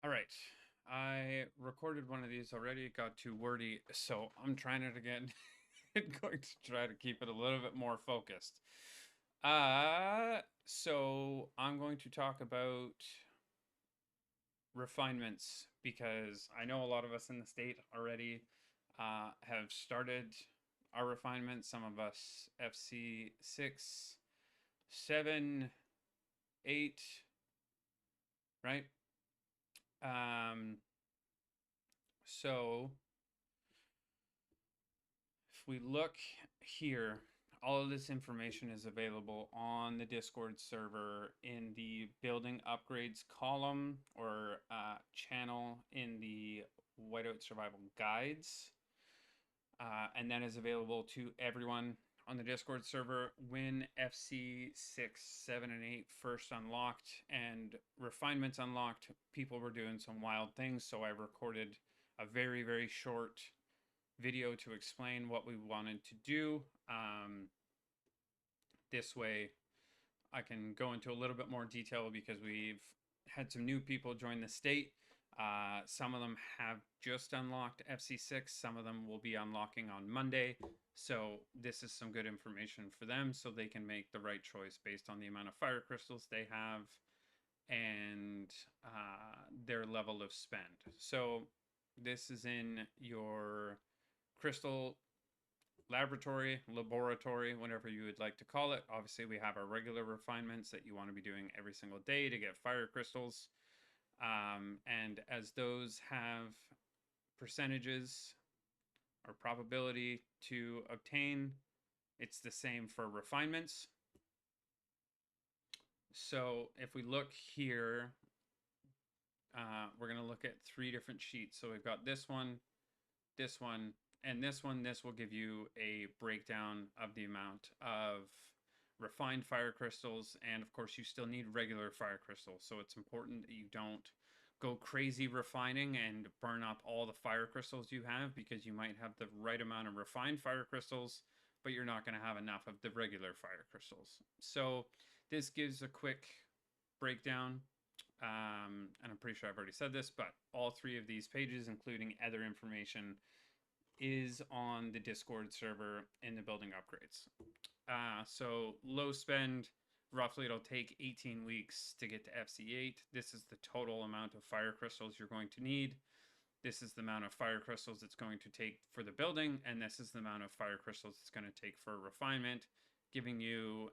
All right. I recorded one of these already. It got too wordy, so I'm trying it again. I'm going to try to keep it a little bit more focused. So I'm going to talk about refinements because I know a lot of us in the state already have started our refinements. Some of us FC 6, 7, 8, right? Um, so if we look here, all of this information is available on the Discord server in the building upgrades column or channel in the Whiteout Survival Guides. And that is available to everyone on the Discord server when FC 6, 7, and 8 first unlocked and refinements unlocked. People were doing some wild things, so I recorded a very, very short video to explain what we wanted to do. This way, I can go into a little bit more detail because we've had some new people join the state. Some of them have just unlocked FC6, some of them will be unlocking on Monday. So, this is some good information for them so they can make the right choice based on the amount of fire crystals they have and their level of spend. So, this is in your crystal laboratory, whatever you would like to call it. Obviously, we have our regular refinements that you want to be doing every single day to get fire crystals. And as those have percentages or probability to obtain, it's the same for refinements. So if we look here, we're going to look at three different sheets. So we've got this one, this one, and this one. This will give you a breakdown of the amount of refined fire crystals, and of course you still need regular fire crystals, so it's important that you don't go crazy refining and burn up all the fire crystals you have, because you might have the right amount of refined fire crystals but you're not going to have enough of the regular fire crystals. So this gives a quick breakdown, and I'm pretty sure I've already said this, but all three of these pages, including other information, is on the Discord server in the building upgrades. So low spend, roughly it'll take 18 weeks to get to FC8. This is the total amount of fire crystals you're going to need. This is the amount of fire crystals it's going to take for the building, and this is the amount of fire crystals it's going to take for refinement, giving you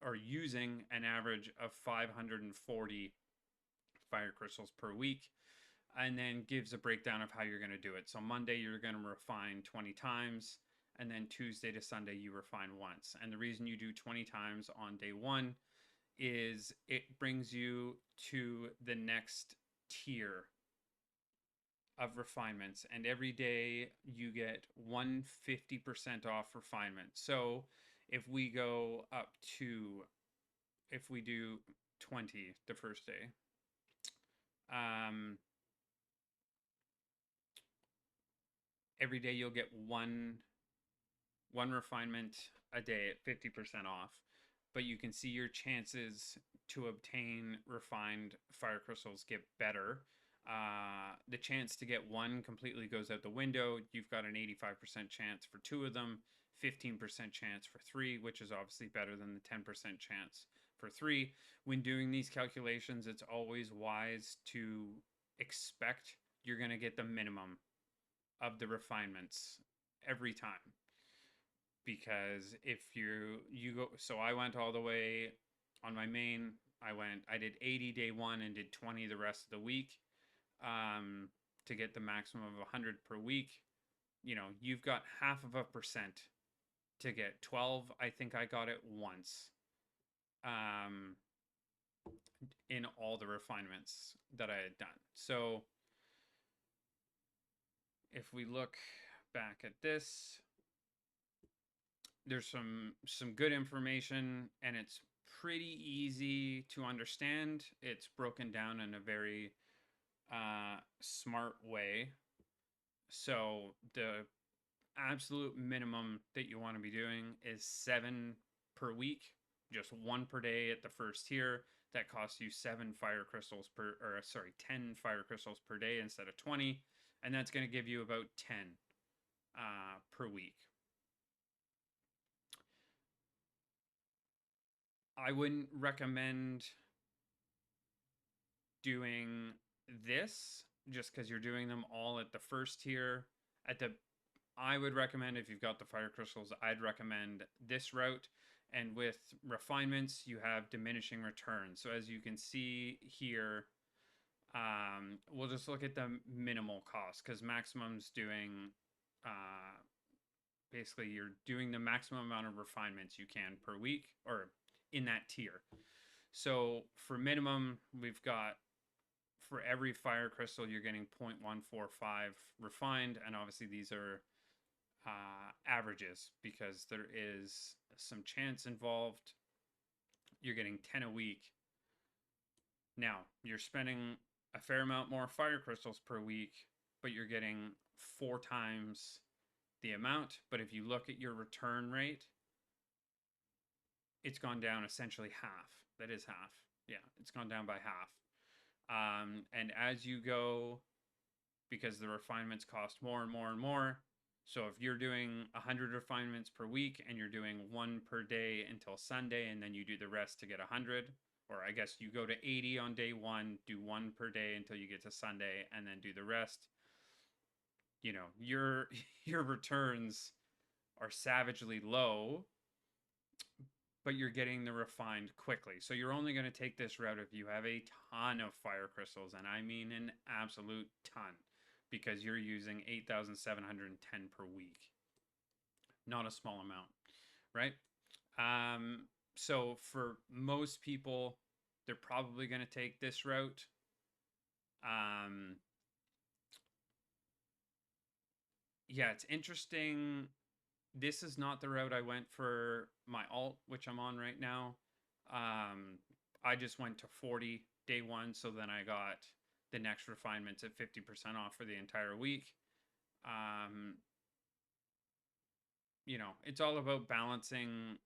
or using an average of 540 fire crystals per week, and then gives a breakdown of how you're going to do it. So Monday you're going to refine 20 times, and then Tuesday to Sunday you refine once. And the reason you do 20 times on day 1 is it brings you to the next tier of refinements, and every day you get 150% off refinement. So if we go up to, if we do 20 the first day, um, every day you'll get one refinement a day at 50% off, but you can see your chances to obtain refined fire crystals get better. The chance to get one completely goes out the window. You've got an 85% chance for two of them, 15% chance for three, which is obviously better than the 10% chance for three. When doing these calculations, it's always wise to expect you're going to get the minimum of the refinements every time, because if you go, so I went all the way on my main. I did 80 day 1 and did 20 the rest of the week, to get the maximum of 100 per week. You've got half of a percent to get 12. I think I got it once, um, in all the refinements that I had done. So if we look back at this, there's some good information, and it's pretty easy to understand. It's broken down in a very smart way. So the absolute minimum that you want to be doing is 7 per week, just one per day at the first tier. that costs you 7 fire crystals per, or sorry, 10 fire crystals per day instead of 20. And that's going to give you about 10 per week. I wouldn't recommend doing this just because you're doing them all at the first tier. I would recommend, if you've got the fire crystals, I'd recommend this route. And with refinements, you have diminishing returns. So as you can see here, we'll just look at the minimal cost, because maximum's doing basically you're doing the maximum amount of refinements you can per week, or in that tier. So for minimum, we've got, for every fire crystal, you're getting 0.145 refined, and obviously these are averages because there is some chance involved. You're getting 10 a week. Now, you're spending a fair amount more fire crystals per week, but you're getting 4 times the amount. But if you look at your return rate, it's gone down essentially half. That is half. Yeah, it's gone down by half. And as you go, because the refinements cost more and more and more, so if you're doing 100 refinements per week and you're doing 1 per day until Sunday, and then you do the rest to get 100, or I guess you go to 80 on day 1, do 1 per day until you get to Sunday, and then do the rest, you know, your returns are savagely low, but you're getting the refined quickly. So you're only going to take this route if you have a ton of fire crystals, and I mean an absolute ton, because you're using 8,710 per week. Not a small amount, right? So for most people, they're probably going to take this route. Yeah, it's interesting. This is not the route I went for my alt, which I'm on right now. I just went to 40 day 1, so then I got the next refinements at 50% off for the entire week. You know, it's all about balancing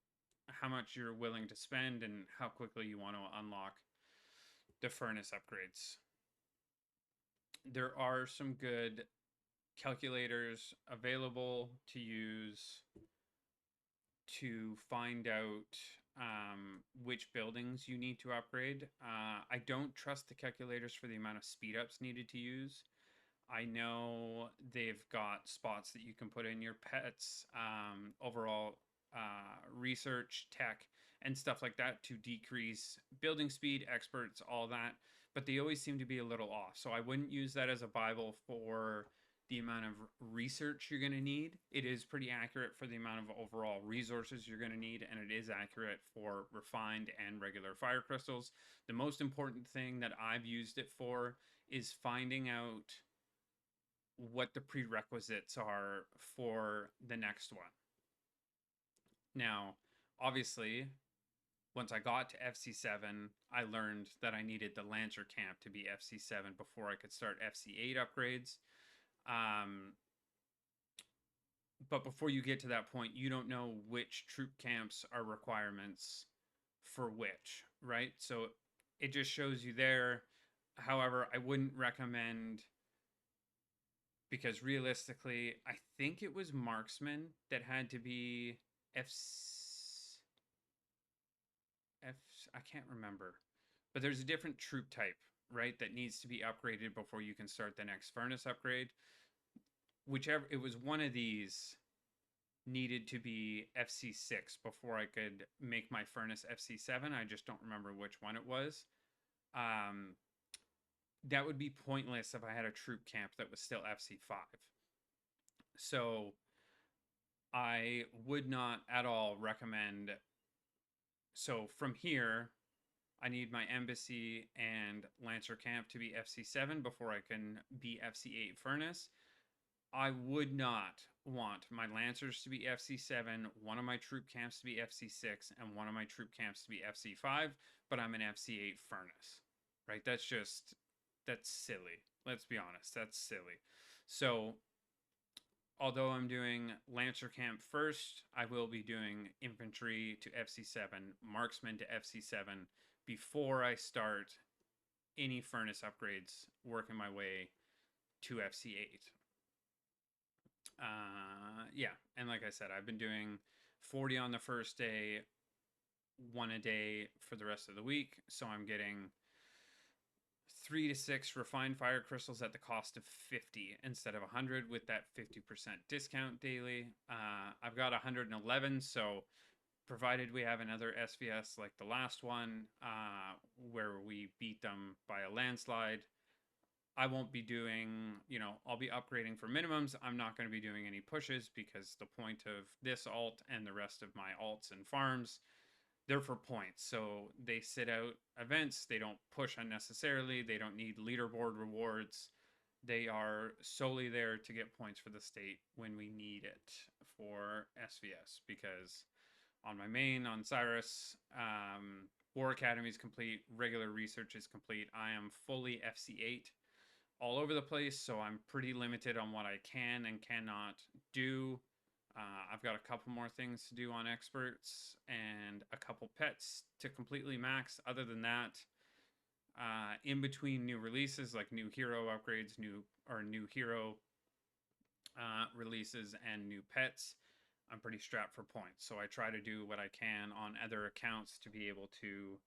how much you're willing to spend and how quickly you want to unlock the furnace upgrades. There are some good calculators available to use to find out which buildings you need to upgrade. I don't trust the calculators for the amount of speed ups needed to use. I know they've got spots that you can put in your pets, overall research, tech, and stuff like that to decrease building speed, experts, all that. But they always seem to be a little off. So I wouldn't use that as a Bible for the amount of research you're going to need. It is pretty accurate for the amount of overall resources you're going to need, and it is accurate for refined and regular fire crystals. The most important thing that I've used it for is finding out what the prerequisites are for the next one. Now, obviously, once I got to FC7, I learned that I needed the Lancer camp to be FC7 before I could start FC8 upgrades. But before you get to that point, you don't know which troop camps are requirements for which, right? So it just shows you there. However, I wouldn't recommend, because realistically, I think it was marksman that had to be I can't remember, but there's a different troop type, right, that needs to be upgraded before you can start the next furnace upgrade. Whichever, it was one of these needed to be FC6 before I could make my furnace FC7. I just don't remember which one it was. That would be pointless if I had a troop camp that was still FC5. So I would not at all recommend. So from here, I need my embassy and Lancer camp to be FC7 before I can be FC8 furnace. I would not want my Lancers to be FC7, one of my troop camps to be FC6, and one of my troop camps to be FC5, but I'm an FC8 furnace, right? That's silly. Let's be honest, that's silly. So, although I'm doing Lancer camp first, I will be doing infantry to FC7, marksman to FC7, before I start any furnace upgrades, working my way to FC8. Yeah, and like I said, I've been doing 40 on the first day, 1 a day for the rest of the week. So I'm getting 3 to 6 refined fire crystals at the cost of 50 instead of 100 with that 50% discount daily. I've got 111, so provided we have another SVS like the last one, where we beat them by a landslide, I won't be doing, I'll be upgrading for minimums. I'm not going to be doing any pushes because the point of this alt and the rest of my alts and farms, they're for points. So they sit out events. They don't push unnecessarily. They don't need leaderboard rewards. They are solely there to get points for the state when we need it for SVS. Because on my main, on Cyrus, War Academy is complete. Regular research is complete. I am fully FC8 all over the place, so I'm pretty limited on what I can and cannot do. I've got a couple more things to do on experts and a couple pets to completely max. Other than that, in between new releases like new hero upgrades, new hero releases, and new pets, I'm pretty strapped for points. So I try to do what I can on other accounts to be able to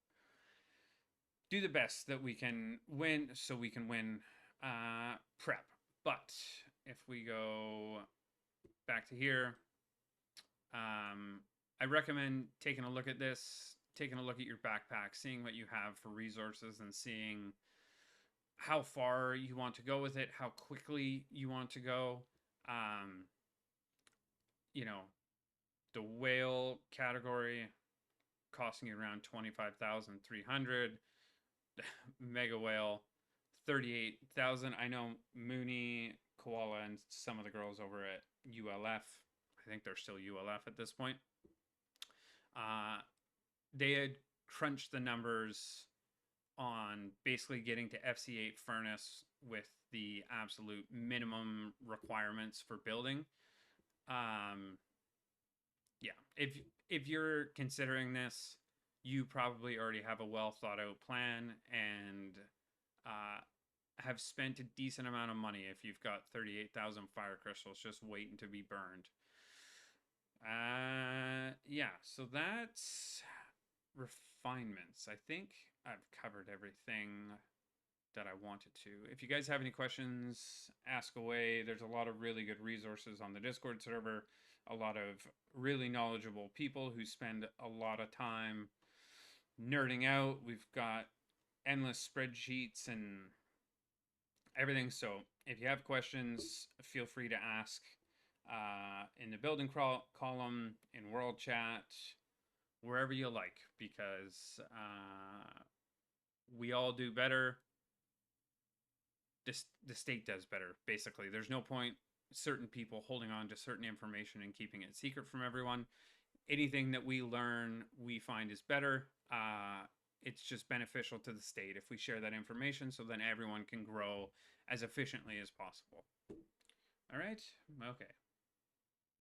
do the best that we can win, so we can win prep. But if we go back to here, I recommend taking a look at this, taking a look at your backpack, seeing what you have for resources, and seeing how far you want to go with it, how quickly you want to go. You know, the whale category costing you around 25,300. Mega whale 38,000. I know Mooney, Koala, and some of the girls over at ULF, I think they're still ULF at this point, they had crunched the numbers on basically getting to FC8 furnace with the absolute minimum requirements for building. Yeah, if you're considering this, you probably already have a well thought out plan and have spent a decent amount of money if you've got 38,000 fire crystals just waiting to be burned. Yeah, so that's refinements. I think I've covered everything that I wanted to. If you guys have any questions, ask away. There's a lot of really good resources on the Discord server, a lot of really knowledgeable people who spend a lot of time nerding out. We've got endless spreadsheets and everything. So if you have questions, feel free to ask in the building column, in world chat, wherever you like, because we all do better. The state does better, basically. There's no point certain people holding on to certain information and keeping it secret from everyone. Anything that we learn, we find is better. It's just beneficial to the state if we share that information, so then everyone can grow as efficiently as possible. All right? Okay.